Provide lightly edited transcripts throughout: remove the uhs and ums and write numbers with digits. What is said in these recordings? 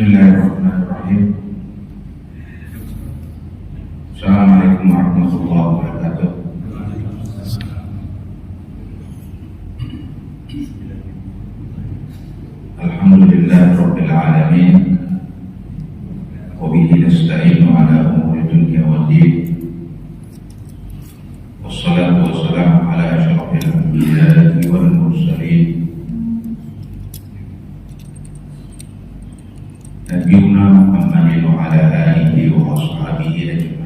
Bismillahirrahmanirrahim. Assalamualaikum warahmatullahi wabarakatuh. Alhamdulillahirabbil alamin. Wa bihi nasta'inu ala umuri dunya waddin. Wassalatu wassalamu ala asyrafil anbiya'i wal mursalin. Nabiuna Muhammadin wa ala alihi wa ashabihi ajma'in.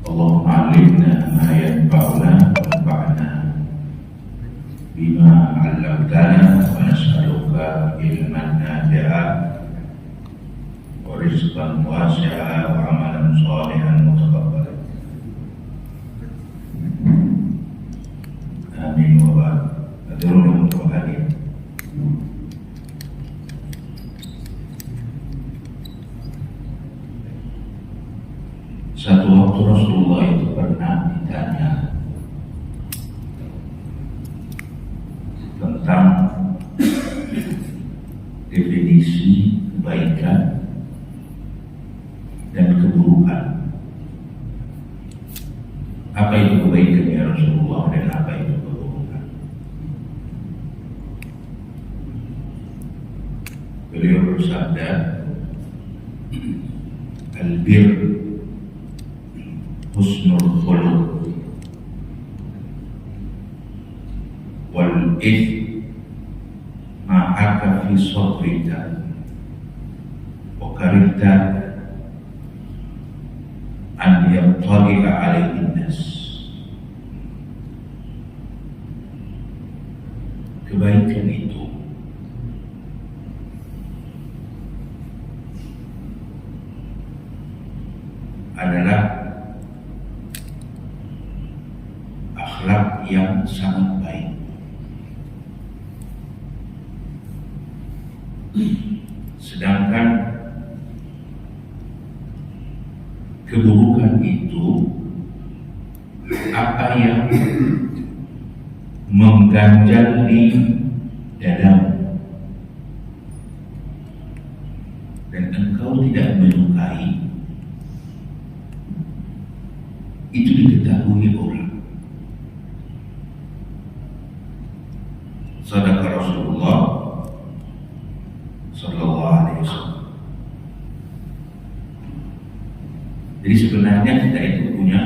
Allahumma 'allimna ma yanfa'una wanfa'na bima 'allamtana wa nas'aluka ilman nafi'a wa rizqan wasi'a wa 'amalan shalihan mutaqabbalan. Amin wa ba'd. Hadirin yang berbahagia, satu waktu Rasulullah itu pernah ditanya tentang definisi kebaikan dan keburukan. Apa itu kebaikan ya Rasulullah, dan apa itu keburukan? Beliau bersabda, al-bir husnul khuluq wal ith ma'aka fi sadrika wa karita an yamtali'a alaihi nas. Kebaikan itu adalah akhlak yang sangat baik. Sedangkan keburukan itu apa yang mengganjali dadamu dan engkau tidak menyukai, itu diketahui orang. Sadaqah Rasulullah sallallahu alaihi wasallam. Jadi sebenarnya kita itu punya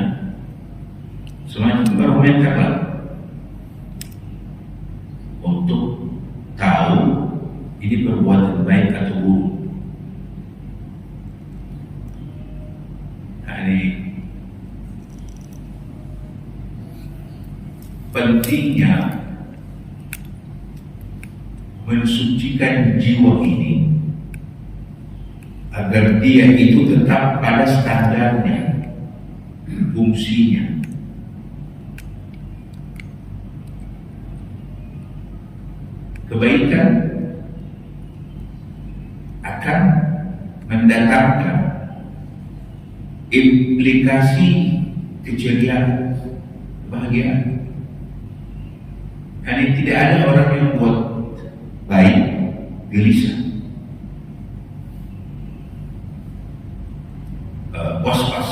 semacam barometer lah untuk tahu ini perbuatan baik atau buruk. Nah, ini pentingnya mensucikan jiwa ini agar dia itu tetap pada standarnya, fungsinya. Kebaikan akan mendatangkan implikasi keceriaan, kebahagiaan. Karena tidak ada orang yang buat baik gelisah, was-was.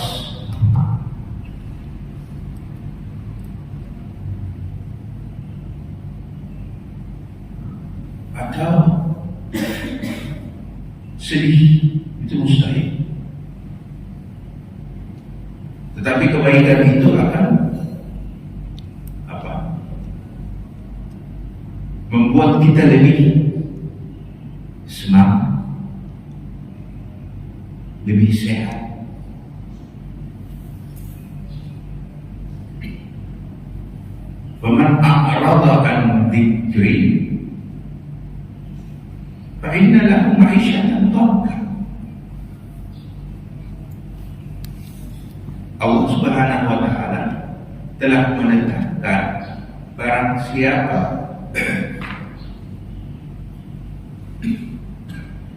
Atau sedih, itu mustahil. Tetapi kebaikan itu akan membuat kita lebih semangat, lebih sehat. Faman a'rada an dzikri fa inna lahu ma'isyatan dhanka. Allah Subhanahu wa taala telah menetapkan barang siapa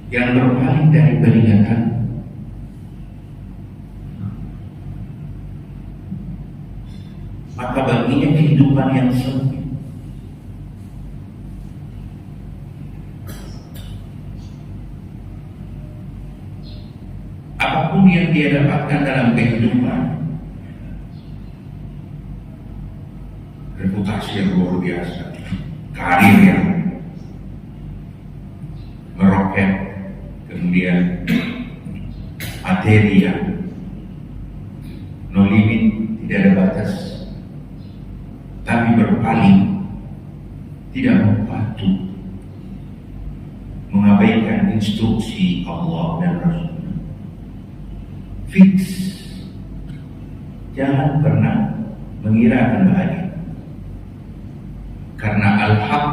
yang berpaling dari peringatan, maka baginya kehidupan yang sempit. Apapun yang dia dapatkan dalam kehidupan, reputasi yang luar biasa, karir yang meroket, kemudian materi yang no limit, tidak ada batas, tapi berpaling, tidak mau patuh, mengabaikan instruksi Allah dan Rasul. Fix, jangan pernah mengira akan bahagia, karena Al-Haq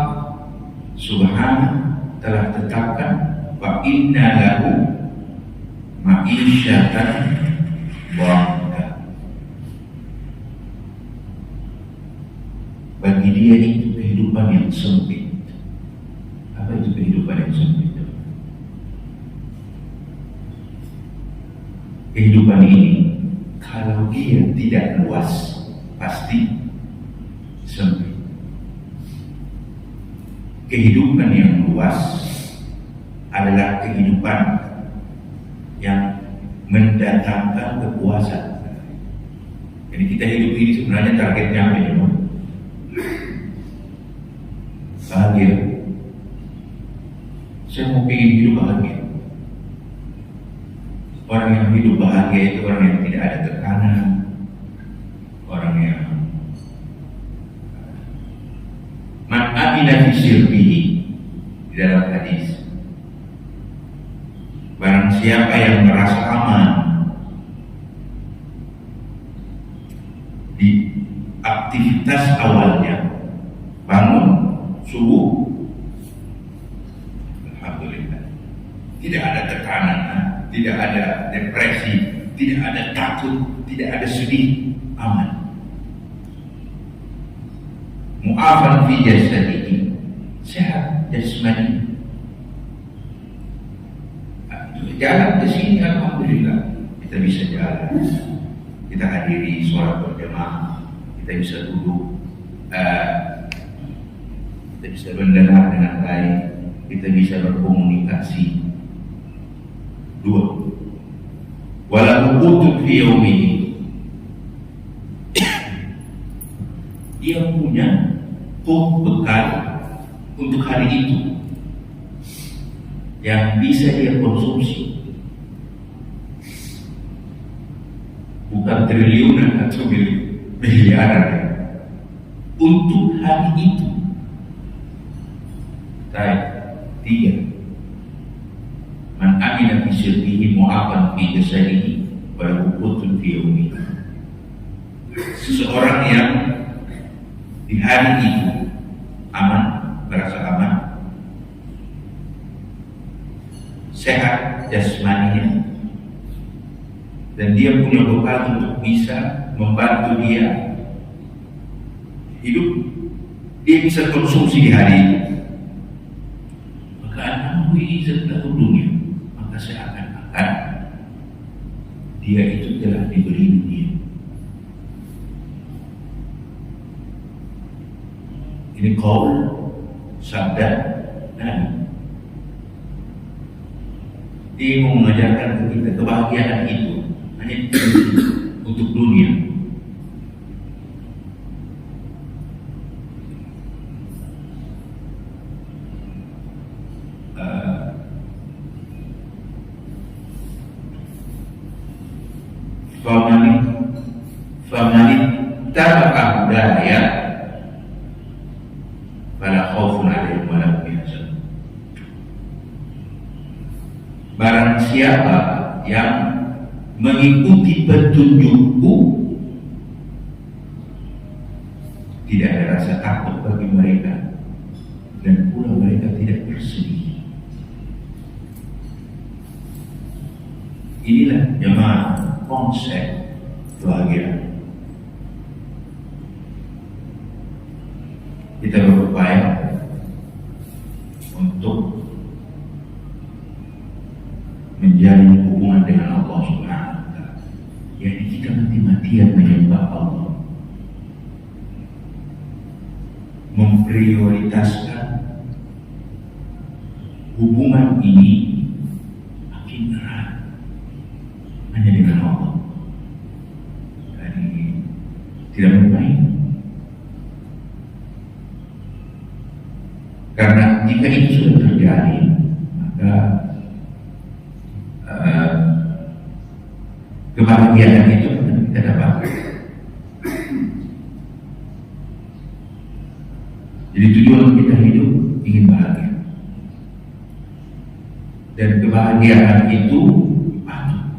Subhanahu telah tetapkan wa inna lahu ma'isyatan dhanka. Bagi dia itu kehidupan yang sempit. Apa itu kehidupan yang sempit? Kehidupan ini kalau dia tidak luas pasti sempit. Kehidupan yang luas adalah kehidupan yang mendatangkan kepuasan. Jadi kita hidup ini sebenarnya targetnya apa ya? Bahagia. Saya mau ingin hidup bahagia. Orang yang hidup bahagia itu orang yang tidak ada tekanan, orang yang man amina fi sirbihi, di dalam hadis, barang siapa yang merasa aman di aktivitas awalnya, bangun subuh, alhamdulillah, tidak ada tekanan, tidak ada depresi, tidak ada takut, tidak ada sedih, aman. Mu'afan fi jasadihi, sehat jasmani. Jalan ke sini alhamdulillah, kita bisa jalan, kita hadiri sholat berjamaah, kita bisa duduk, kita bisa mendengar dengan baik, kita bisa berkomunikasi. Dua, walau utuh fi yaumihi, dia punya bekal untuk hari itu yang bisa dia konsumsi, bukan triliunan atau miliaran, untuk hari itu. Tiga, man amina fi sirbihi mu'afan fi jasadihi wa lahu qutun fi yaumihi, seseorang yang di hari itu aman, merasa aman, sehat jasmaninya, dan dia punya bekal untuk bisa membantu dia hidup, dia bisa konsumsi di hari itu. Maka anakmu ini setelah dunia, maka seakan-akan dia itu telah diberi dunia. Ini qaul, sabda Nabi. Dia mau mengajarkan ke kita kebahagiaan itu hanya untuk dunia. Famani taba'a hudaya fala khaufun 'alaihim wa lahum yahzanun. Barang siapa yang mengikuti petunjukku, tidak ada rasa takut bagi mereka, dan pula mereka tidak bersedih. Inilah jemaah konsep kebahagiaan. Kita berupaya untuk menjalin hubungan dengan Allah Subhanahu wa Ta'ala, yakni kita mati-matian menyembah Allah, memprioritaskan hubungan ini makin erat hanya dengan Allah. Jadi tidak main-main. Karena jika itu sudah terjadi, maka kebahagiaan itu akan kita dapatkan. Jadi tujuan kita hidup ingin bahagia, dan kebahagiaan itu patuh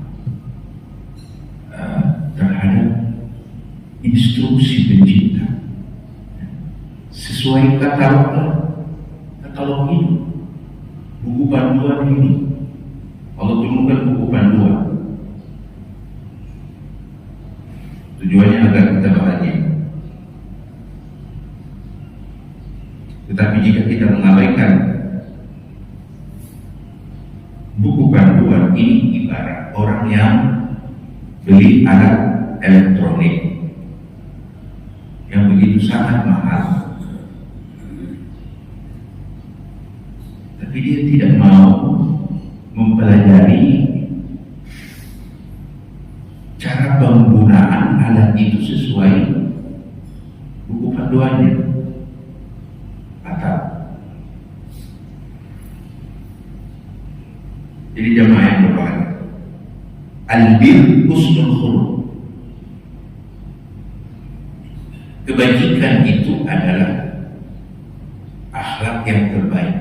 terhadap instruksi pencipta sesuai katalog hidup, buku panduan hidup. Allah turunkan buku panduan, tujuannya agar kita bahagia. Tetapi jika kita mengabaikan buku panduan ini, ibarat orang yang beli alat elektronik yang begitu sangat mahal, tapi dia tidak mau mempelajari cara penggunaan alat itu sesuai buku panduannya. Batal. Jadi jamaah yang berbahagia, al-bir husnul khuluq. Kebajikan itu adalah akhlak yang terbaik.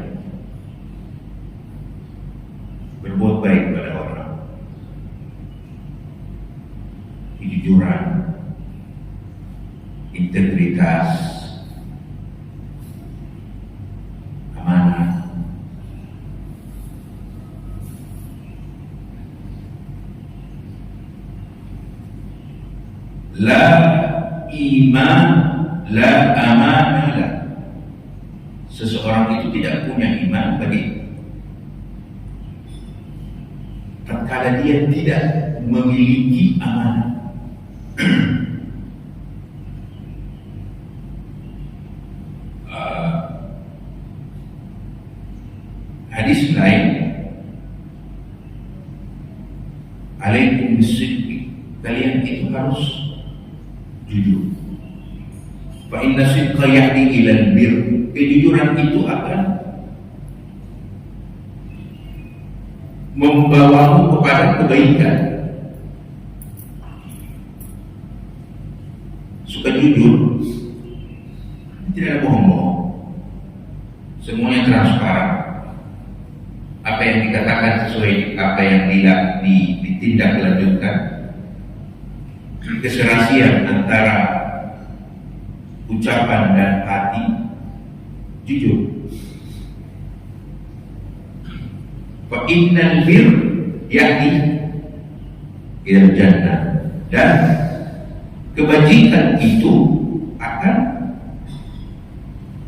Berbuat baik pada orang, kejujuran, integritas, amanah. La iman, la amanah lah. Seseorang itu tidak punya iman bagi tatkala dia tidak memiliki amanah. Hadis lain, alaikum bisidqi, kalian itu harus jujur. Fa inna sidqa yahdi ilal bir, kejujuran itu akan membawamu kepada kebaikan. Suka jujur, tidak ada bohong-bohong, semuanya transparan. Apa yang dikatakan sesuai apa yang ditindaklanjutkan. Keserasian antara ucapan dan hati, jujur. Fa innal bir yahdi ilal jannah, dan kebajikan itu akan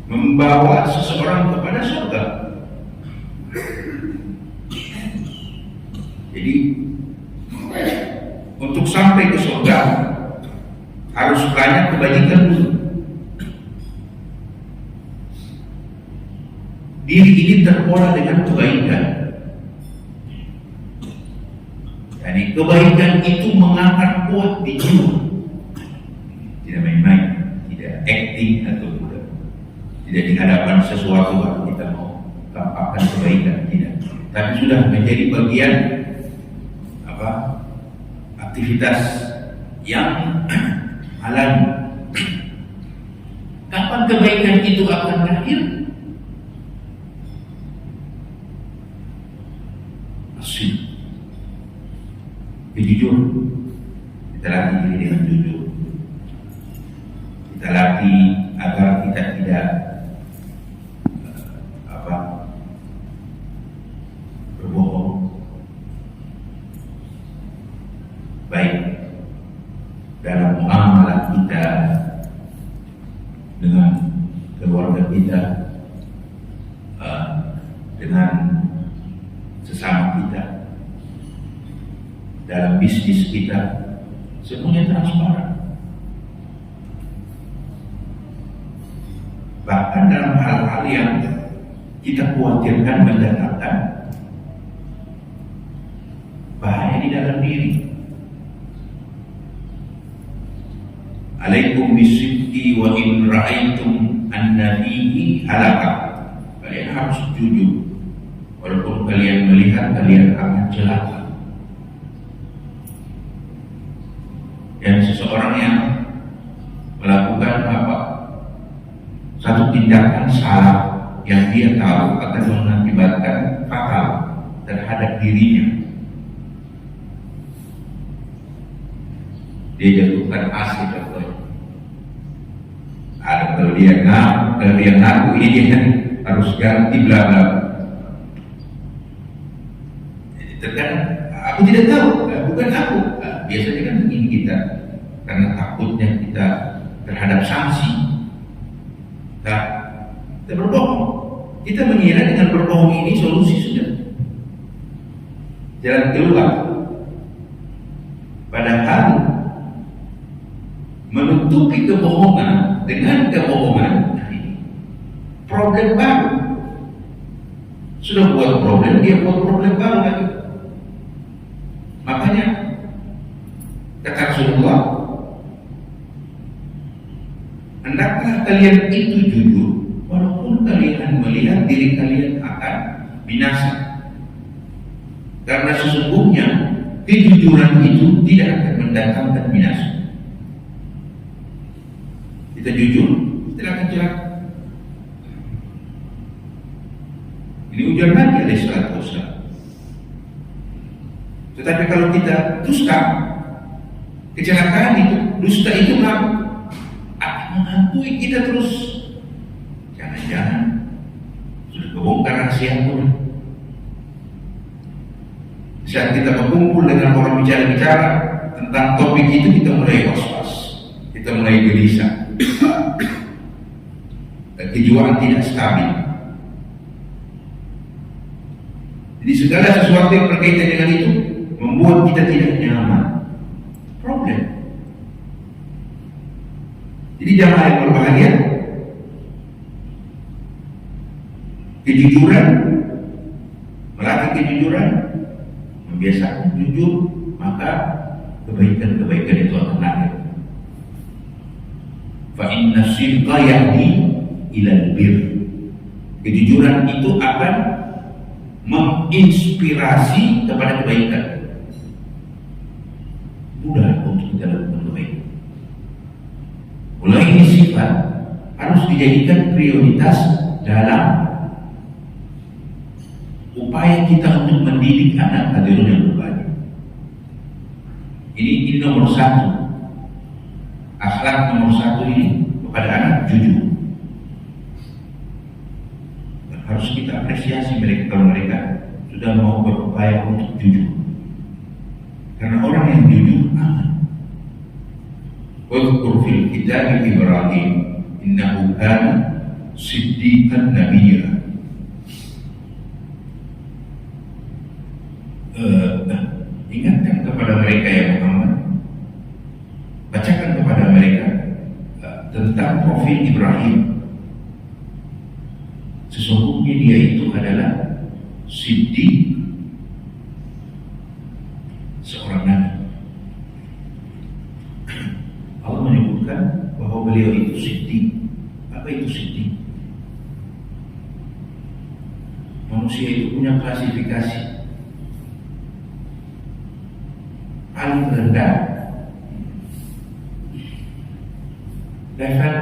membawa seseorang kepada surga. Jadi untuk sampai ke surga harus banyak kebajikan dulu. Diri ini terpola dengan kebaikan. Jadi kebaikan itu mengangkat kuat di jiwa. Tidak main-main, tidak acting atau tidak di hadapan sesuatu baru kita mau tampakkan kebaikan, tidak. Tapi sudah menjadi bagian aktivitas yang alami. Kapan kebaikan itu akan lahir? Asyik jujur. Kita latih diri dengan jujur. Kita latih agar kita tidak berbohong. Baik dalam muamalah kita dengan keluarga kita, dengan sesama kita, dalam bisnis kita, semuanya transparan. Bahkan bahkan dalam hal-hal yang kita khawatirkan mendatangkan bahaya di dalam diri. Alaikum bisidqi wa in ra'aitum anna fihi halaka. Kalian harus jujur. Walaupun kalian melihat kalian akan celaka. Dan seseorang yang melakukan satu tindakan salah yang dia tahu akan mengakibatkan fatal terhadap dirinya, dia jatuhkan AC contohnya. Kalau dia ngaku ini dia harus ganti bla bla. Terkadang aku tidak tahu, bukan aku. Biasanya kan begini kita, karena takutnya kita terhadap sanksi, kita berbohong. Kita mengira dengan berbohong ini solusi sudah, jalan keluar. Padahal menutupi kebohongan dengan kebohongan, problem baru. Sudah buat problem, dia buat problem baru lagi. Makanya kata Rasulullah, hendaklah kalian itu jujur, walaupun kalian melihat diri kalian akan binasa. Karena sesungguhnya kejujuran itu tidak akan mendatangkan binasa. Kita jujur, tidak akan celaka. Ini ujian Nabi alaihissalam. Tetapi kalau kita dusta, kecelakaan itu, dusta itu akan menghantui kita terus. Jangan-jangan sudah kebongkar rahasia pun. Saat kita berkumpul dengan orang bicara-bicara tentang topik itu, kita mulai was-was, kita mulai gelisah, kejiwaan tidak stabil. Jadi segala sesuatu yang berkaitan dengan itu membuat kita tidak nyaman. Problem. Jadi jamaah yang berbahagia, kejujuran, melatih kejujuran, membiasakan jujur, maka kebaikan-kebaikan itu akan lahir. Fa inna sidqa yahdi ilal bir. Kejujuran itu akan menginspirasi kepada kebaikan. Mudah untuk kita lakukan kebaikan. Mulai ini sifat harus dijadikan prioritas dalam upaya kita untuk mendidik anak hadirun yang berbahagia. Ini nomor satu. Akhlak nomor satu ini kepada anak jujur. Dan harus kita apresiasi mereka kalau mereka sudah mau berupaya untuk jujur. Karena orang yang jujur aman. Wadhkur fil kitab Ibrahim innahu kana siddiqan nabiyya. Ingatkan kepada mereka ya Muhammad, bacakan kepada mereka tentang profil Ibrahim. Sesungguhnya dia itu adalah siddiq, seorang nabi. Allah menyebutkan bahwa beliau itu siddiq. Apa itu siddiq? Manusia itu punya klasifikasi. Paling rendah level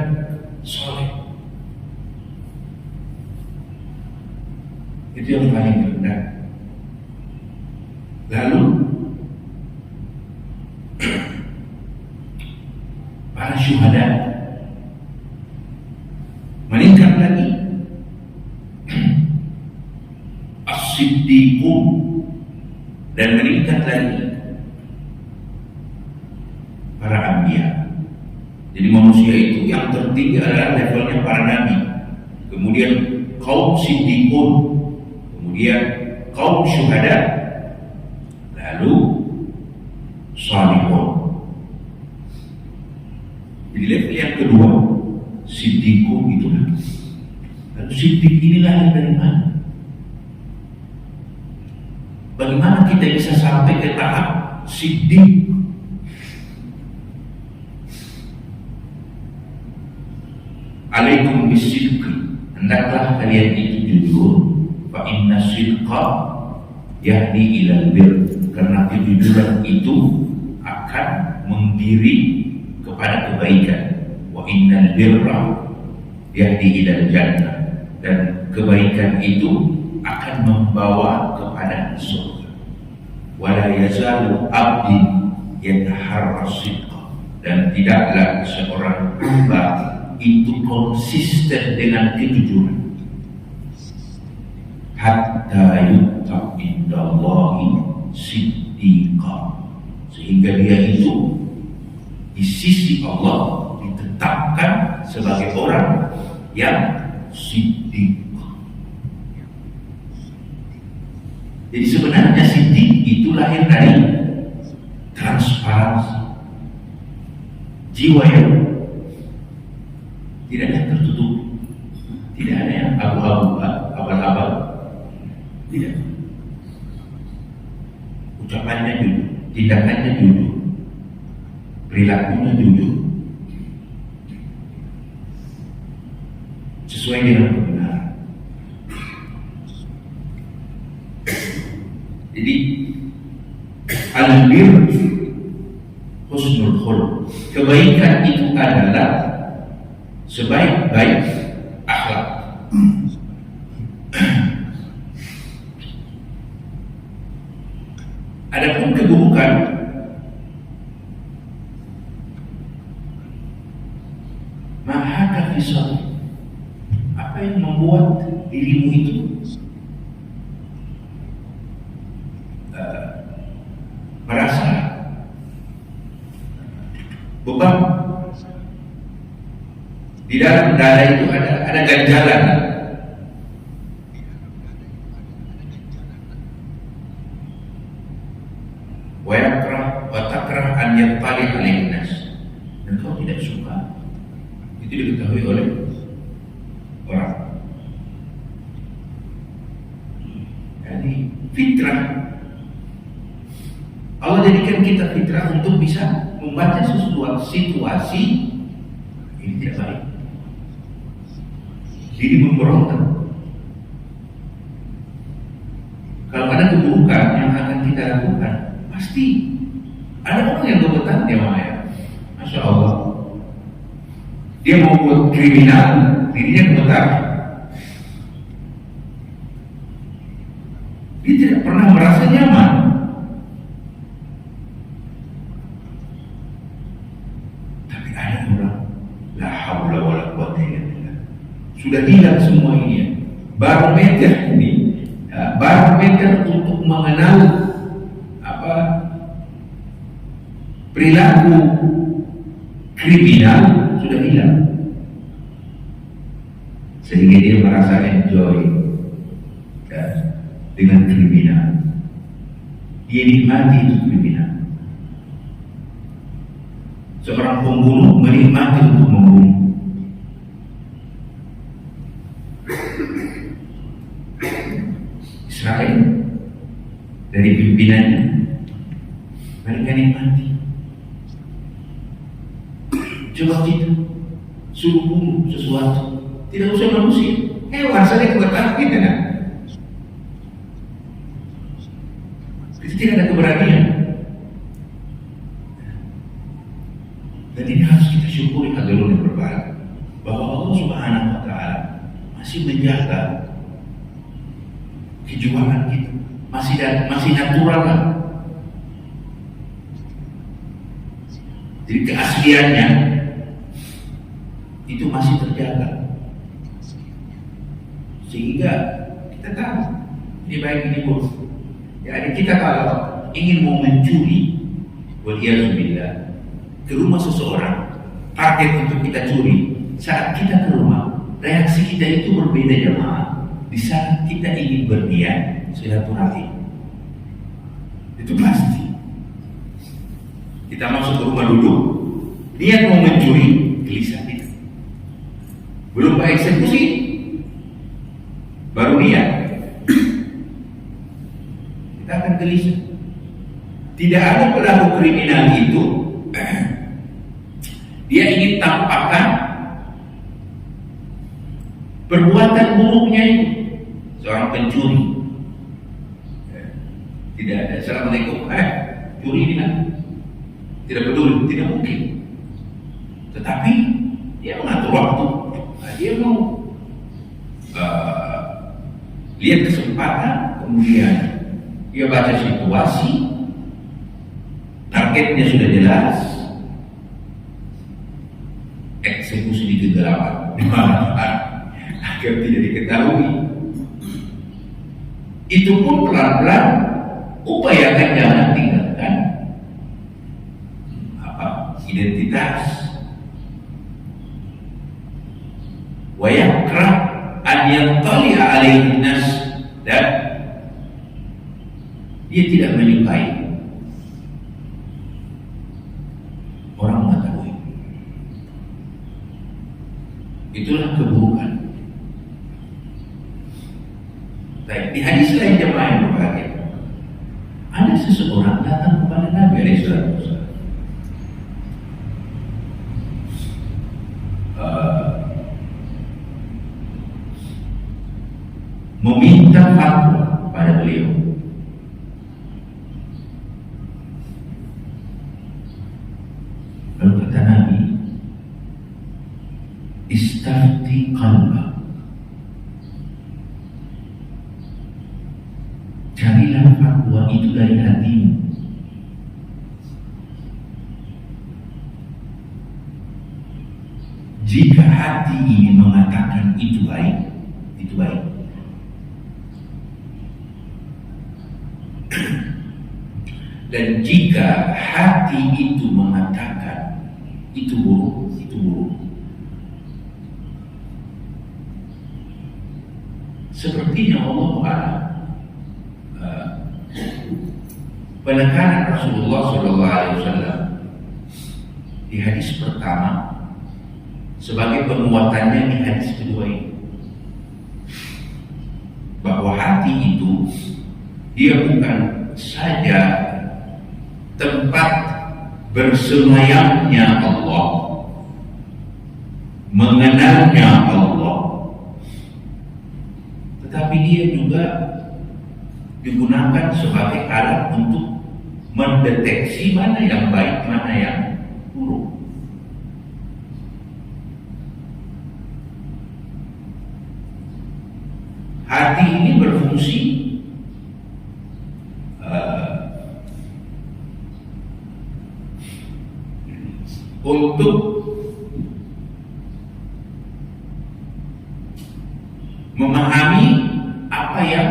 soleh, itu yang paling rendah. Lalu para syuhada meningkat lagi, as-siddiqun, dan meningkat lagi para anbiya. Jadi manusia itu yang tertinggi adalah levelnya para nabi, kemudian kaum siddiqun, kemudian kaum syuhada, lalu salihun. Jadi level yang kedua siddiqun itu Siddiq ini lahir dari mana? Bagaimana kita bisa sampai ke tahap siddiq? Alaikum bisidqi, hendaklah kalian itu jujur. Fa inna sidqa yahdi ilal bir, karena kejujuran itu akan mendiri kepada kebaikan. Wa innal birra yahdi ilal jannah, dan kebaikan itu akan membawa kepada surga. Wala yazalu abdi yataharra sidqa, dan tidaklah seorang hamba itu konsisten dengan kejujuran hatta yutab indallahi siddiqa, sehingga dia itu di sisi Allah ditetapkan sebagai orang yang siddiq. Jadi sebenarnya siddiq itu lahir dari transparansi, jiwa yang tidak ada tertutup, tidak ada yang abu-abu, abal-abal, tidak. Ucapannya jujur, tindakannya jujur, perilakunya jujur, sesuai dengan kebenaran. Jadi al-bir husnul khuluq, kebaikan itu adalah sebaik-baik akhlak. Adapun keburukan, mahaka fisal, apa yang membuat dirimu itu merasa beban. Di dalam dada itu ada ganjalan. Wa takrah an yattali alaihi nas, dan kau tidak suka itu diketahui oleh orang. Jadi fitrah, Allah jadikan kita fitrah untuk bisa membaca sesuatu situasi ini tidak baik, jadi memberontak. Kalau ada keburukan yang akan kita lakukan, pasti ada orang yang bertanya, dia Maya, Masya Allah, dia mau buat kriminal, dirinya gemetar. Dia tidak pernah merasa nyaman. Tapi ada orang, la haula wala quwwata illa billah, sudah hilang semua ini. Barometer ini, barometer untuk mengenal perilaku kriminal sudah hilang, sehingga dia merasa enjoy dengan kriminal. Dia nikmati itu kriminal. Seorang pembunuh menikmati untuk membunuh. Israel dari pimpinannya mereka nikmati. Coba kita suruh bunuh sesuatu, tidak usah manusia, hewan saja kita kita kan? Kita tidak ada keberanian. Dan ini harus kita syukuri hadirun yang berbalik, bahwa Allah Subhanahu wa Ta'ala masih menjaga kejiwaan kita, masih natural lah. Jadi keasliannya itu masih terjaga, sehingga kita tahu ini baik ini buruk. Jadi kita kalau ingin mau mencuri, waliyahzubillah, ke rumah seseorang, target untuk kita curi, saat kita ke rumah, reaksi kita itu berbeda jemaah. Di saat kita ingin berniat silaturahim, itu pasti. Kita masuk ke rumah dulu, niat mau mencuri, gelisah kita. Belum eksekusi, baru lihat, kita akan gelisah. Tidak ada pelaku kriminal itu dia ingin tampakkan perbuatan buruknya itu. Seorang pencuri, tidak ada assalamualaikum, curi ini kan tidak peduli, tidak mungkin. Tetapi dia mengatur waktu, dia mau lihat kesempatan, kemudian dia baca situasi, targetnya sudah jelas, eksekusi di kegelapan agar tidak diketahui. Itu pun pelan-pelan upayakan jangan tinggalkan identitas. Wa yakrah an yantali'a alaihi nas, dan dia tidak menyukai orang mengetahui. Itulah keburukan. Baik, di hadis lain jemaah yang berbahagia, ada seseorang datang kepada Nabi SAW, meminta fatwa pada beliau. Lalu kata Nabi, istafti qalbak, carilah fatwa itu dari hatimu. Jika hati ini mengatakan itu baik, itu baik. Dan jika hati itu mengatakan itu buruk, itu buruk. Sepertinya Allah penekanan Rasulullah SAW di hadis pertama sebagai penguatannya di hadis kedua ini, bahwa hati itu dia bukan saja tempat bersemayamnya Allah, mengenalnya Allah, tetapi dia juga digunakan sebagai alat untuk mendeteksi mana yang baik, mana yang buruk. Hati ini berfungsi untuk memahami apa yang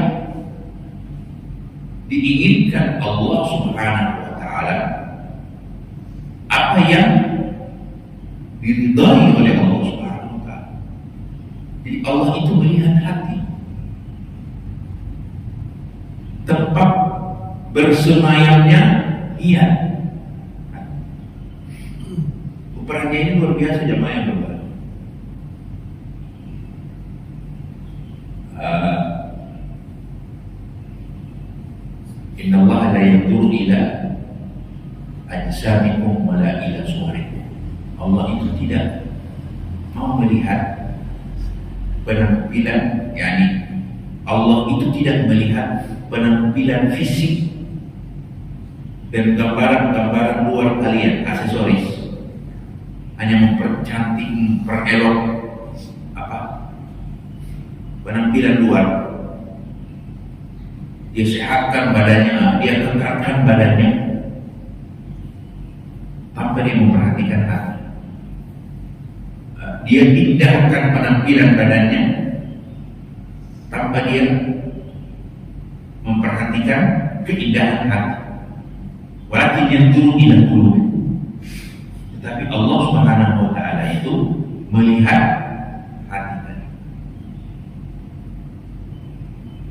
diinginkan Allah Subhanahu wa Ta'ala, apa yang diridhai oleh Allah Subhanahu wa Ta'ala. Jadi Allah itu melihat hati, tempat bersemayamnya dia. Perannya ini luar biasa jemaah yang berbahagia. Inna Allah la yanzuru ila ajsamikum wa la ila suwarikum. Allah itu tidak mau melihat penampilan, yakni Allah itu tidak melihat penampilan fisik dan gambaran-gambaran luar kalian, aksesoris, hanya mempercantik, memperelok penampilan luar. Dia sehatkan badannya, dia kekalkan badannya, tanpa dia memperhatikan hati. Dia indahkan penampilan badannya tanpa dia memperhatikan keindahan hati. Walakin yang turun ila qulub. Tetapi Allah Subhanahu wa Ta'ala itu melihat hati tadi.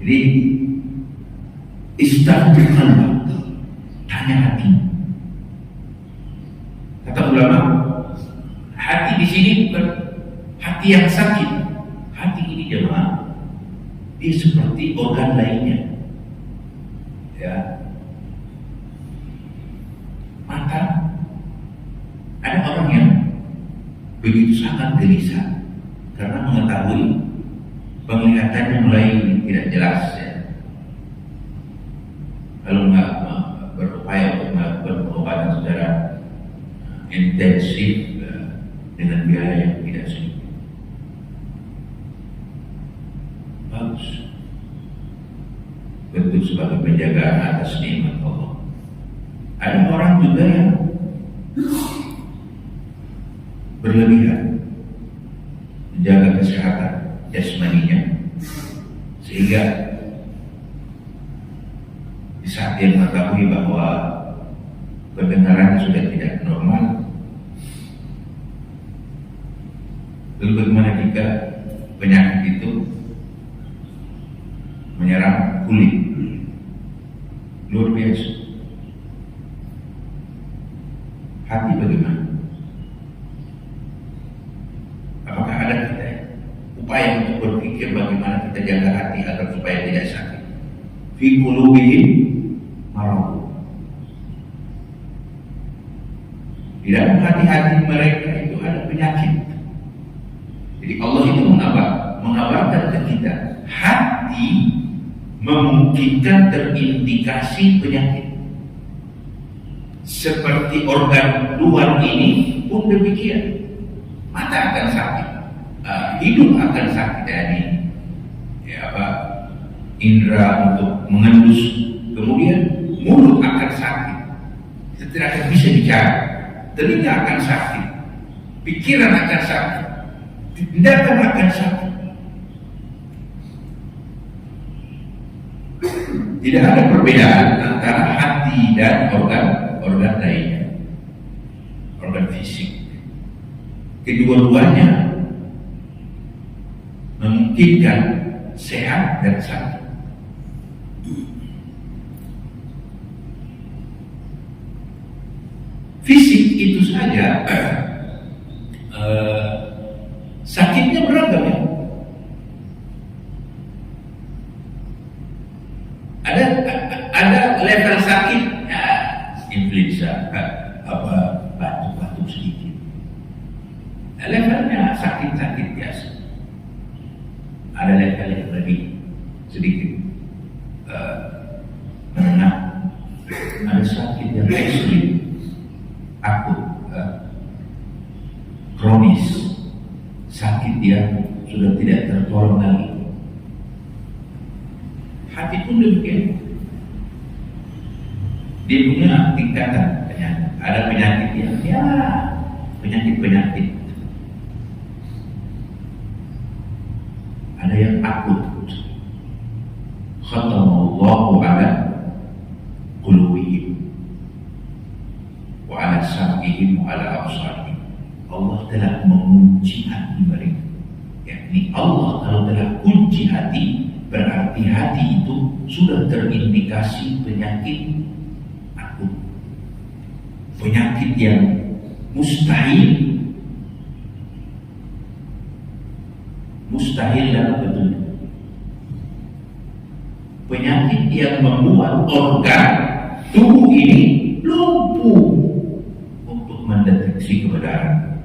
Jadi istafti qalbak, tanya hati. Kata ulama, hati di sini bukan hati yang sakit. Hati ini jemaah dia seperti organ lainnya. Ya. Mata, ada orang yang begitu sangat gelisah karena mengetahui penglihatannya mulai tidak jelas, ya. Lalu nggak berupaya untuk melakukan pengobatan secara intensif dengan biaya yang tidak sedikit. Bagus, bentuk sebagai penjagaan atas nikmat Allah. Ada orang juga yang berlebihan menjaga kesehatan jasmaninya, sehingga di saat dia mengetahui bahwa pendengarannya sudah tidak normal, lalu bagaimana jika penyakit itu menyerang kulit? Luar biasa. Hati bagaimana? Apakah ada kita upaya untuk berpikir bagaimana kita jaga hati agar supaya tidak sakit? Fi qulubihim marad. Di dalam hati-hati mereka itu ada penyakit. Jadi Allah itu mengabarkan ke kita, hati memungkinkan terindikasi penyakit. Seperti organ luar ini pun demikian. Mata akan sakit, hidung akan sakit, indera untuk mengendus, kemudian mulut akan sakit, kita tidak akan bisa bicara, telinga akan sakit, pikiran akan sakit, tindakan akan sakit. Tidak ada perbedaan antara hati dan organ lainnya, organ fisik. Kedua-duanya memungkinkan sehat dan sakit. Fisik itu saja sakitnya beragam, ya. Ada level sakit, ya, influenza, batuk-batuk sedikit. Levelnya sakit-sakit biasa. Ada level yang lebih sedikit menengah. Ada sakit yang ekstrim, akut, kronis, sakit yang sudah tidak tertolong lagi. Hati pun demikian. Dia punya tingkatan penyakit. Ada penyakit yang penyakit. Ada yang akut. Khatamallahu ala qulubihim wa ala sam'ihim wa ala absarihim. Allah telah mengunci hati mereka. Yakni Allah kalau telah kunci hati, berarti hati itu sudah terindikasi penyakit akut, penyakit yang mustahil dalam bentuknya, penyakit yang membuat organ tubuh ini lumpuh untuk mendeteksi kebenaran.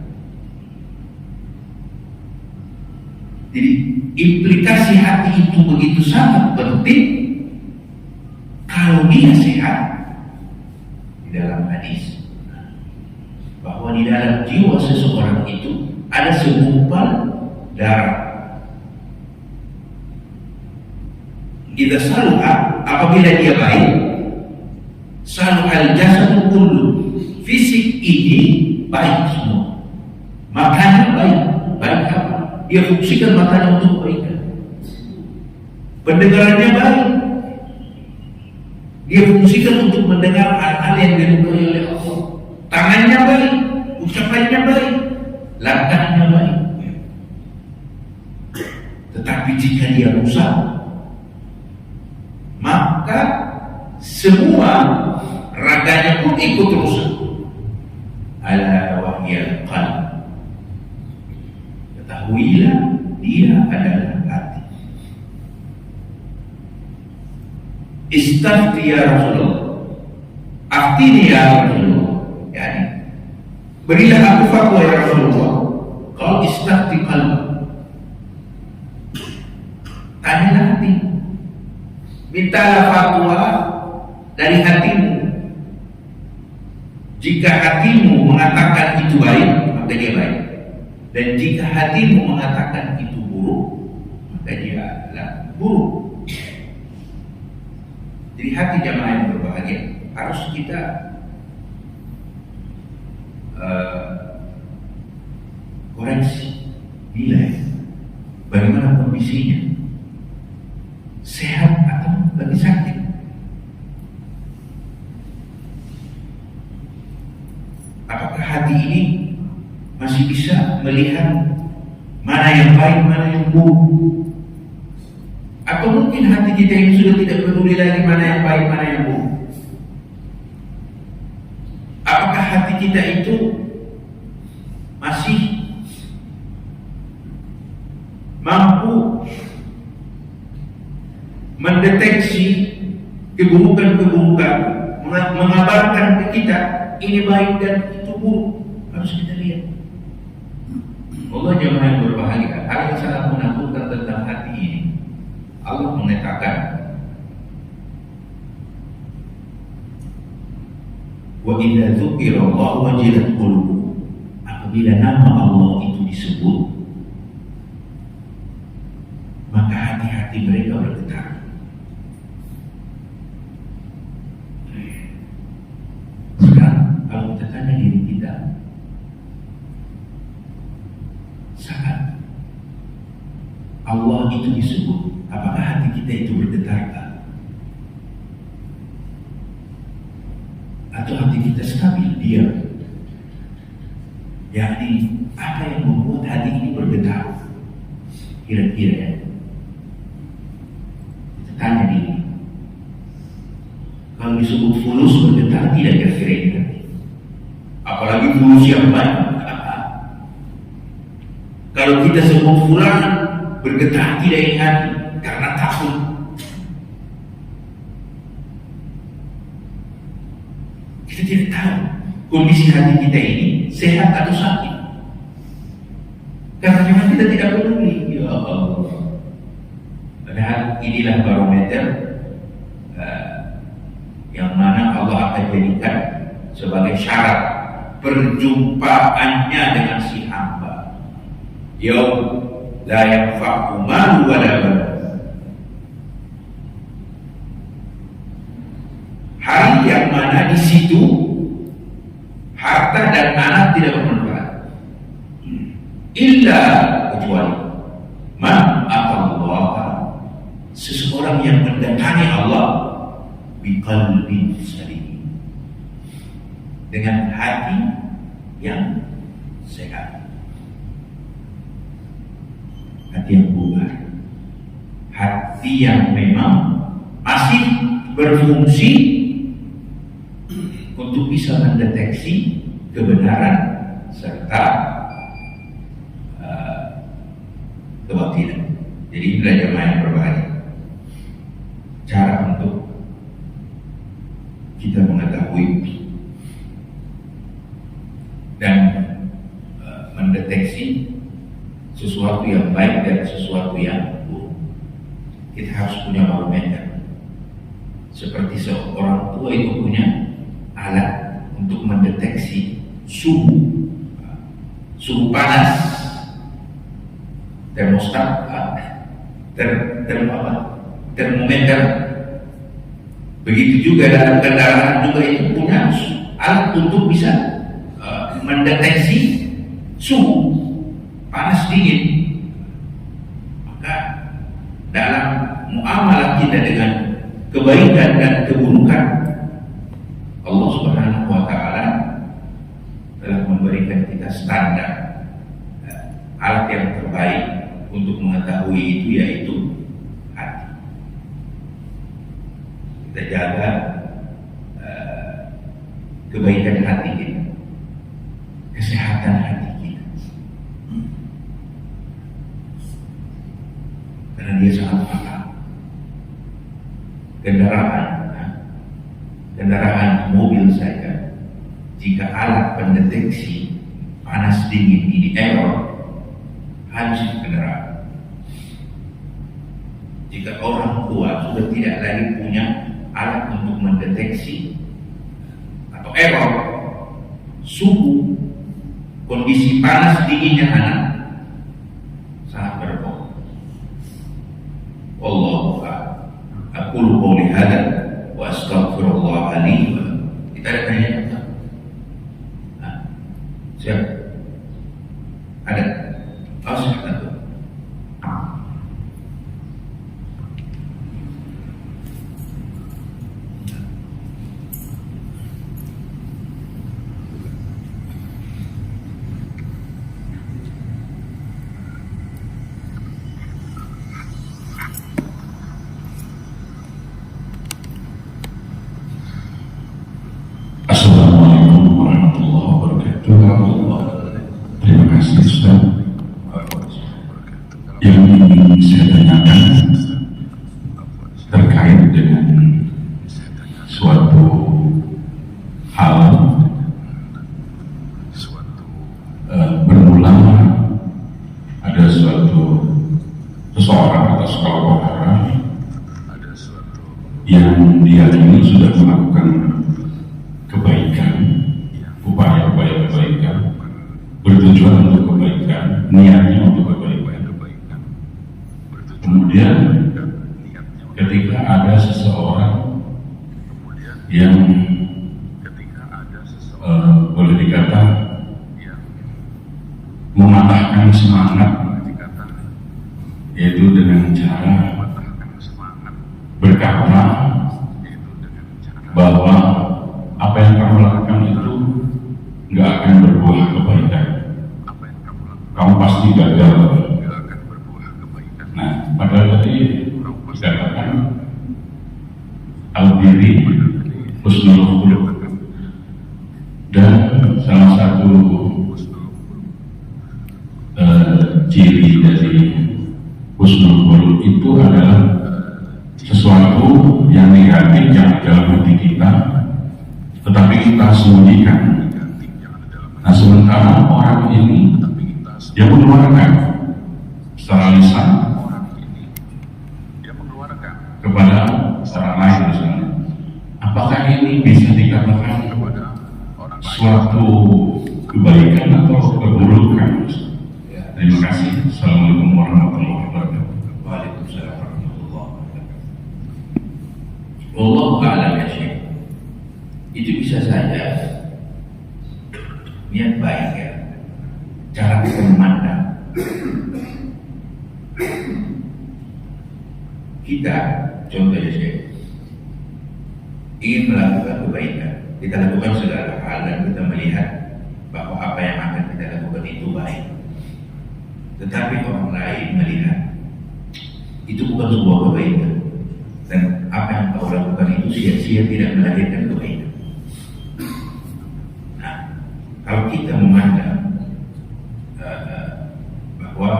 Jadi implikasi hati itu begitu sangat penting. Kalau dia sehat, di dalam hadis bahwa di dalam jiwa seseorang itu ada segumpal darah. Idza saluha, apabila dia baik, saluhal jasadu kullu, fisik ini baik semua. Makanya baik apa? Dia fungsikan matanya untuk kebaikan. Pendengarannya baik, dia fungsikan untuk mendengar hal-hal yang diridhoi oleh Allah. Tangannya baik, ucapannya baik, langkahnya baik. Tetapi jika dia rusak, maka semua raganya pun ikut rusak. Ala wahyal qalb. Ketahuilah dia adalah hati. Istafti ya Rasulullah, aftini ya Rasulullah, yani berilah aku fatwa ya Rasulullah. Kalau istafti qalbi, tanyalah hati, mintalah fatwa dari hatimu. Jika hatimu mengatakan itu baik, maka dia baik. Dan jika hatimu mengatakan itu buruk, maka dia adalah buruk. Jadi hati jamaah yang berbahagia harus kita koreksi, nilai bagaimana kondisinya, sehat atau lagi sakit. Apakah hati ini masih bisa melihat mana yang baik, mana yang buruk? Atau mungkin hati kita ini sudah tidak peduli lagi mana yang baik, mana yang buruk? Apakah hati kita itu masih mampu mendeteksi keburukan-keburukan, mengabarkan ke kita ini baik dan itu buruk? Harus kita lihat. Allah jemaah yang berbahagia, hal yang sangat menakutkan tentang hati ini. Allah mengatakan, wa idza dzukira Allah wajilat qulubuhum, apabila nama Allah itu disebut, maka hati-hati mereka bergetar. Sekarang kalau kita tanya diri kita, saat Allah itu disebut, apakah hati kita itu bergetar? Atau hati kita stabil, diam? Yakni apa yang membuat hati ini bergetar? Kira-kira ya, kita tanya diri. Kalau disebut fulus bergetar, tidak kira-kira ini hati. Apalagi fulus yang banyak. Kalau kita sebut fulan bergetar, tidak ini hati karena takut. Kita tidak tahu kondisi hati kita ini sehat atau sakit. Karena memang kita tidak peduli. Ya Allah. Padahal inilah barometer yang mana Allah akan jadikan sebagai syarat perjumpaannya dengan si hamba. Yaum la yanfa'u malu wala banun. Hari yang mana di situ harta dan anak tidak bermanfaat. Illa, kecuali man atallaha, seseorang yang mendatangi Allah biqalbin salim, dengan hati yang sehat, hati yang bugar, hati yang memang masih berfungsi untuk bisa mendeteksi kebenaran serta kebatilan. Jadi inilah jemaah yang berbahagia. Cara untuk kita mengetahui dan mendeteksi sesuatu yang baik dan sesuatu yang buruk. Kita harus punya barometer. Seperti seorang tua itu punya alat untuk mendeteksi suhu panas, termostat, termometer. Begitu juga dalam kendaraan juga itu punya alat untuk bisa mendeteksi suhu panas dingin. Maka dalam muamalah kita dengan kebaikan dan keburukan, Allah Subhanahu wa Ta'ala telah memberikan kita standar alat yang terbaik untuk mengetahui itu, yaitu hati. Kita jaga kebaikan hati kita, kesehatan hati kita, karena dia sangat fatal. kendaraan mobil saja, jika alat pendeteksi panas dingin ini error, habis kendaraan. Jika orang tua sudah tidak lagi punya alat untuk mendeteksi atau error suhu, kondisi panas dinginnya anak, sangat berbahaya. Wallahu a'lam. Aqulu qouli hadza wa astaghfirullah li wa lakum. Kita ada tanya apa? Siap? Ada? Oh, silakan. Assalamualaikum warahmatullahi wabarakatuh. Terima kasih Ustaz. Yang ingin saya tanyakan terkait dengan suatu hal bermula ada suatu seseorang atau sekelompok orang yang dia ini sudah melakukan kebaikan, upaya-upaya kebaikan, bertujuan untuk kebaikan, niatnya untuk kebaikan. Kemudian ketika ada seseorang yang boleh dikata mematahkan semangat, yaitu dengan cara berkata bahwa apa yang kamu lakukan itu nggak akan berbuah kebaikan. Kamu pasti gagal. Nah, padahal tadi dikatakan al-birri husnul khuluq, dan salah satu ciri dari husnul khuluq itu adalah sesuatu yang negatif yang dalam hati kita tetapi kita sembunyikan. Nah, sementara orang ini dia mengeluarkan secara lisan kepada orang lain misalnya. Apakah ini bisa dikatakan suatu kebaikan atau keburukan? Terima kasih. Assalamualaikum warahmatullahi wabarakatuh. Waalaikumsalam warahmatullahi wabarakatuh. Wallahu a'lam ya Syekh. Itu bisa saja niat baik ya, cara kita memandang. Kita contohnya Syekh ingin melakukan kebaikan, kita lakukan segala hal dan kita melihat bahwa apa yang akan kita lakukan itu baik. Tetapi orang lain melihat itu bukan sebuah kebaikan, dan apa yang kau lakukan itu sia-sia, tidak melahirkan kebaikan. Nah, kalau kita memandang bahwa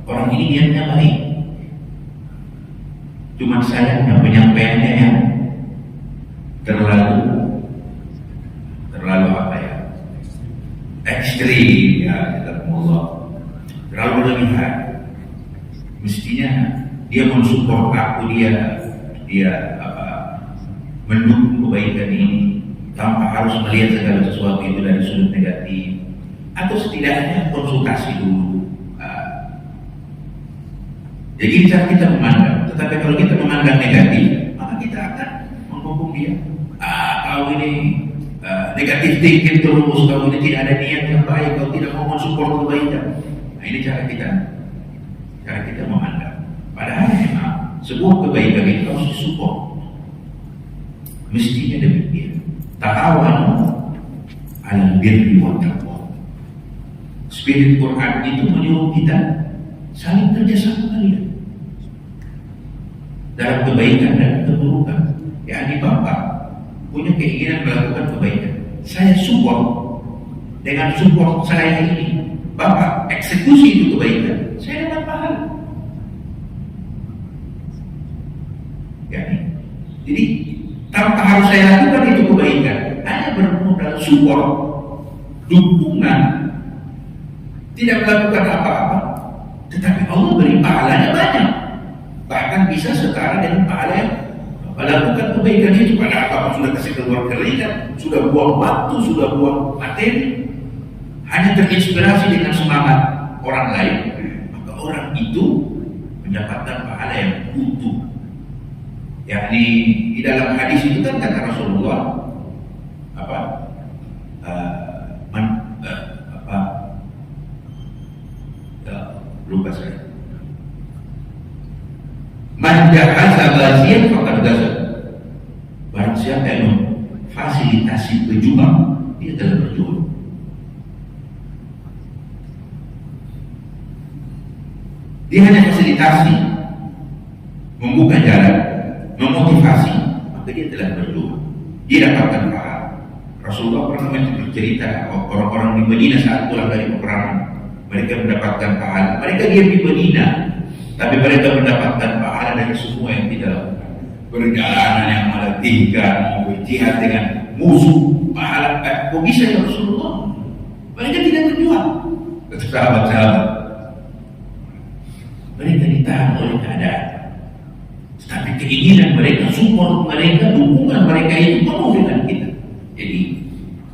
orang ini niatnya baik, cuma sayangnya penyampaiannya yang terlalu apa ya, ekstrim ya, Allah, terlalu berlebihan. Mestinya dia mensupport aku, dia mendukung kebaikan ini tanpa harus melihat segala sesuatu itu dari sudut negatif, atau setidaknya konsultasi dulu. Jadi cara kita memandang. Tetapi kalau kita memandang negatif, maka kita akan menghukum dia. Kau ini negatif thinking terus, kau ini tidak ada niat yang baik, kau tidak mau mensupport kebaikan. Nah, ini cara kita memandang. Padahal memang sebuah kebaikan itu harus disupport. Mestinya demikian. Ta'awanu 'alal birri wat taqwa. Spirit Quran itu menyuruh kita saling kerjasama kalian dalam kebaikan dan keburukan. yakni Bapak punya keinginan melakukan kebaikan, saya support. Dengan support saya ini, Bapak eksekusi itu kebaikan, saya dapat pahala. Yakni Jadi tanpa harus saya lakukan itu kebaikan, hanya bermodal support, dukungan, tidak melakukan apa-apa, tetapi Allah beri pahalanya banyak, bahkan bisa setara dengan pahala yang melakukan kebaikan itu. Pada apa sudah kasih keluar keringat, sudah buang waktu, sudah buang materi, hanya terinspirasi dengan semangat orang lain, maka orang itu mendapatkan pahala yang utuh. Yakni di dalam hadis itu kan kata Rasulullah lupa saya. Man jahaza ghaziyan faqad gaza. Barang siapa yang memfasilitasi pejuang, dia telah berjuang. Dia hanya fasilitasi, membuka jalan, memotivasi, maka dia telah berjuang. Dia dapatkan pahala. Rasulullah pernah bercerita orang-orang di Madinah saat pulang dari peperangan, mereka mendapatkan pahala. Mereka diam di Madinah, tapi mereka mendapatkan pahala dari semua yang tidak lakukan. Perjalanan yang meletihkan, berjihad dengan musuh, pahala. Kok bisa ya Rasulullah? Mereka tidak berjuang. Kata sahabat-sahabat, mereka ditahan oleh keadaan, tapi keinginan mereka, support mereka, dukungan mereka itu penuh dengan kita. Jadi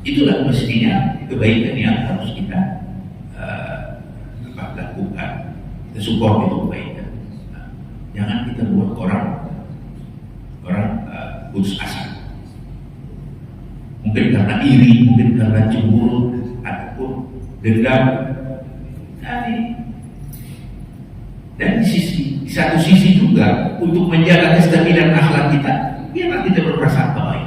itulah mestinya kebaikan yang harus kita lakukan. Kita support itu kebaikan. Jangan kita buat orang putus asa. Mungkin karena iri, mungkin karena cemburu, ataupun dendam. Dan di satu sisi juga untuk menjaga kestabilan akhlak kita, biarlah kita berprasangka baik.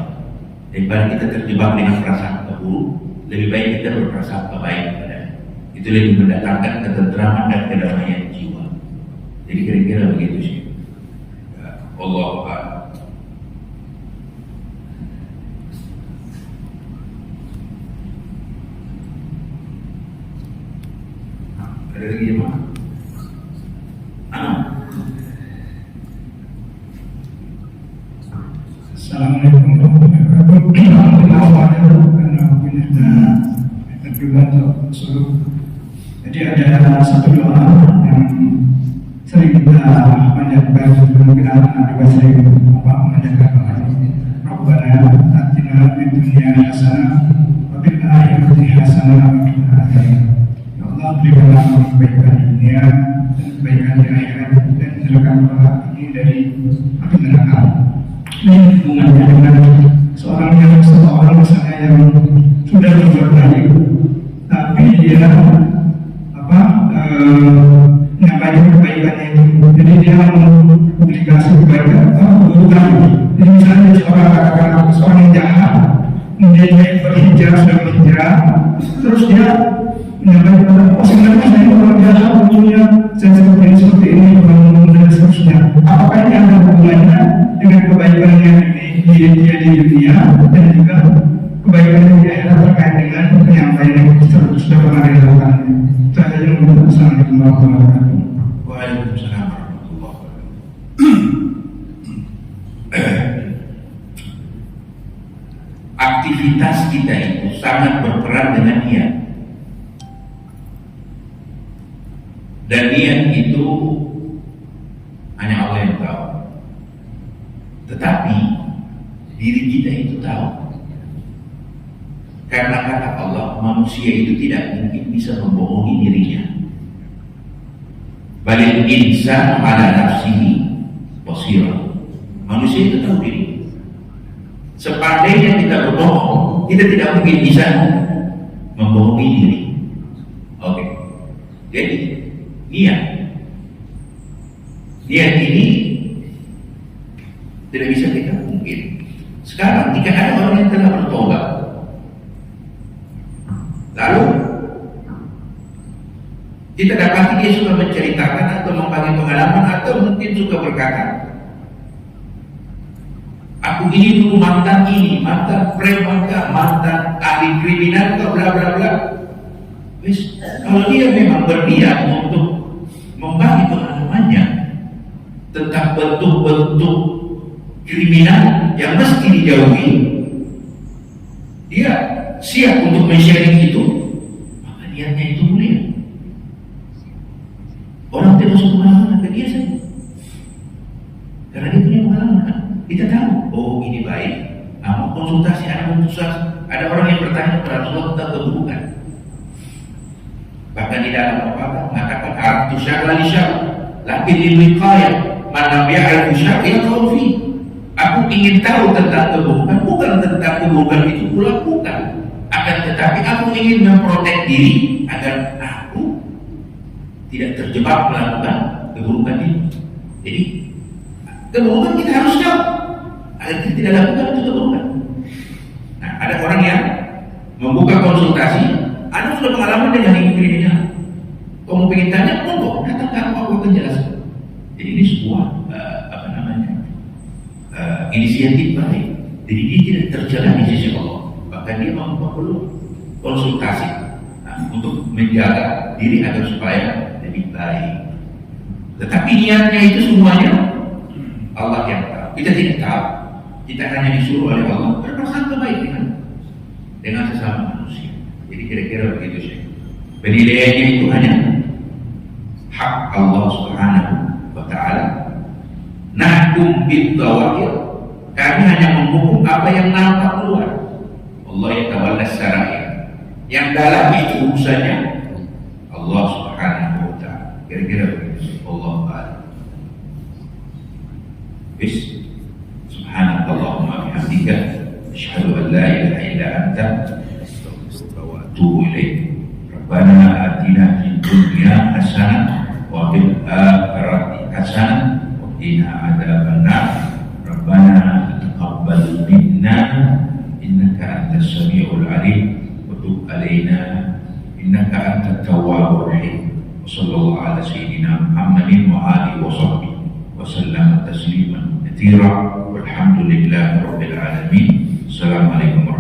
Daripada kita terjebak dengan prasangka buruk, lebih baik kita berprasangka baik kepadanya. Itu lebih mendatangkan ketenteraman dan kedamaian jiwa. Jadi kira-kira begitu sih. Allah Akbar. Ada lagi jemaah? Assalamualaikum warahmatullahi wabarakatuh. Jadi ada satu doa yang sering kita panjatkan, mungkin anak juga sering menjaga doa ini. Rabbana atina fid dunya hasanah wa fil akhirati hasanah wa qina adzabannar. Ya Allah, berikanlah kebaikan dunia dan kebaikan di akhirat, dan jauhkanlah ini dari api neraka. Ini hubungannya dengan seseorang misalnya yang sudah berbuat baik, tapi dia menyampaikan kebaikannya itu, jadi dia mempublikasi kebaikan bukan. Jadi misalnya seorang katakan seorang yang jahat, dia berhijrah, sudah berhijrah, terus dia menyampaikan, sebenarnya saya orang jahat, punya saya seperti ini, dan seterusnya. Apakah ini ada hubungannya dengan kebaikan yang dia di dunia dan juga kebaikan yang di akhirat terkait dengan penyampaian yang sudah pernah dilakukan? Saya yang Assalamualaikum warahmatullahi wabarakatuh. Waalaikumsalam warahmatullahi wabarakatuh. Aktivitas kita itu sangat berperan dengan niat. Dan niat itu hanya Allah yang tahu. Tetapi diri kita itu tahu. Karena kata Allah, manusia itu tidak mungkin bisa membohongi dirinya. Balil insan ala nafsihi basira. Manusia itu tahu diri. Sepandainya kita berbohong, kita tidak mungkin bisa membohongi diri. Oke. Jadi niat ini tidak bisa kita mungkin. Sekarang jika ada orang yang telah bertobat, lalu kita dapati dia suka menceritakan atau membagi pengalaman atau mungkin suka berkata, aku ini dulu mantan ini, mantan preman, mantan ahli kriminal, bla bla bla. Kalau dia memang berniat untuk membagi pengalamannya tentang bentuk-bentuk kriminal yang mesti dijauhi, dia siap untuk men-sharing itu, maka niatnya itu mulia. Orang tidak usah pengalaman ke dia saja, karena dia punya pengalaman. Kita tahu, oh ini baik. Mau konsultasi, ada orang yang bertanya kepada Rasulullah tentang keburukan. Bahkan di dalam apa mengatakan artu syarla li syar, lakin ilmiqayah mana bi'al syar ya fi. Aku ingin tahu tentang keburukan, bukan tentang keburukan itu kulakukan. Akan tetapi aku ingin memprotek diri agar aku tidak terjebak melakukan keburukan itu. Jadi keburukan kita harus tahu agar kita tidak lakukan itu keburukan. Nah, ada orang yang membuka konsultasi, Anda sudah pengalaman dengan ini kriminal. Kamu pengen tanya, monggo datang ke aku akan jelaskan. Jadi ini sebuah inisiatif baik. Jadi dia tidak tercela di sisi Allah. Bahkan dia perlu konsultasi untuk menjaga diri agar supaya lebih baik. Tetapi niatnya itu semuanya Allah yang tahu. Kita tidak tahu. Kita hanya disuruh oleh Allah berprasangka baik dengan sesama manusia. Jadi kira-kira begitu sih. Penilaiannya itu hanya hak Allah Subhanahu wa Ta'ala. Nahkum bid-dhawahir, kami hanya menghukum apa yang nampak luar. Allah yang tawalla sarair, yang dalam itu urusannya Allah Subhanahu wa Ta'ala. Kira-kira begitu. Allah Ta'ala. Bis subhanallahumma bihamdika asyhadu an la ilaha illa anta astaghfiruka wa atubu ilaik. Rabbana atina fid dunya hasanah wa fil akhirati hasanah wa qina adzabannar. Rabbana taqabbal minna innaka antas samiul alim wa tub alaina innaka antat tawwabur rahim. Sallallahu ala sayyidina Muhammadin wa alihi wa sahbihi wa sallam tasliman katsira walhamdulillahi rabbil alamin. Assalamualaikum warahmatullahi wabarakatuh.